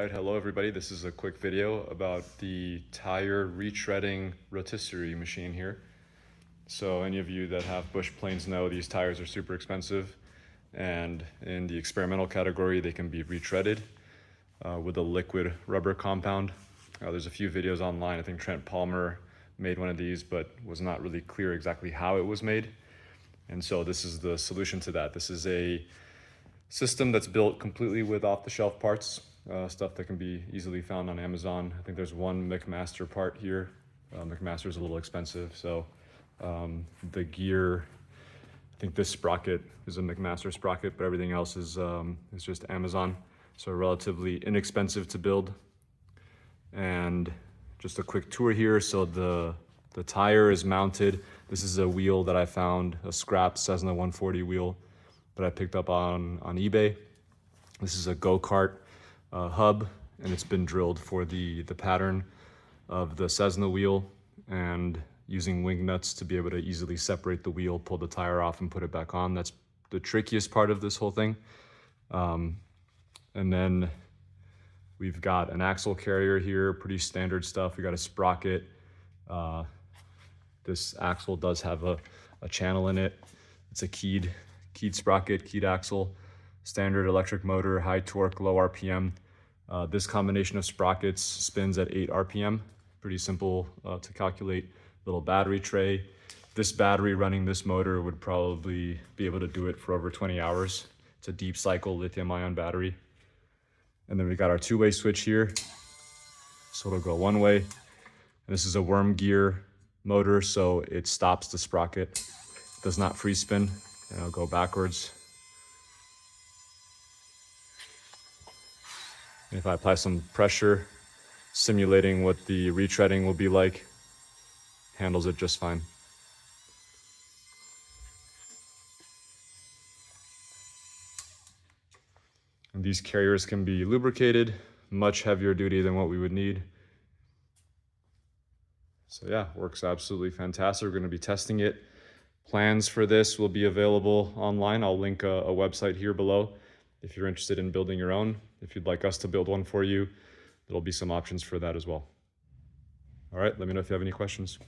Alright, hello everybody. This is a quick video about the tire retreading rotisserie machine here. So any of you that have bush planes know these tires are super expensive, and in the experimental category they can be retreaded with a liquid rubber compound. There's a few videos online. I think Trent Palmer made one of these, but was not really clear exactly how it was made. And so this is the solution to that. This is a system that's built completely with off-the-shelf parts, stuff that can be easily found on Amazon. I think there's one McMaster part here. McMaster is a little expensive, so the gear, I think this sprocket is a McMaster sprocket, but everything else is just Amazon, so relatively inexpensive to build. And just a quick tour here. So the tire is mounted. This is a wheel that I found, a scrap Cessna 140 wheel that I picked up on eBay. This is a go-kart hub, and it's been drilled for the pattern of the Cessna wheel, and using wing nuts to be able to easily separate the wheel, pull the tire off and put it back on. That's the trickiest part of this whole thing. And then we've got an axle carrier here, pretty standard stuff. We got a sprocket. This axle does have a channel in it. It's a keyed sprocket, keyed axle, standard electric motor, high torque, low RPM. This combination of sprockets spins at 8 RPM. Pretty simple to calculate. Little battery tray. This battery running this motor would probably be able to do it for over 20 hours. It's a deep cycle lithium ion battery. And then we got our two-way switch here. So it'll go one way. And this is a worm gear motor, so it stops the sprocket. It does not free spin, and it'll go backwards. And if I apply some pressure, simulating what the retreading will be like, handles it just fine. And these carriers can be lubricated, much heavier duty than what we would need. So yeah, works absolutely fantastic. We're going to be testing it. Plans for this will be available online. I'll link a website here below if you're interested in building your own. If you'd like us to build one for you, there'll be some options for that as well. All right, let me know if you have any questions.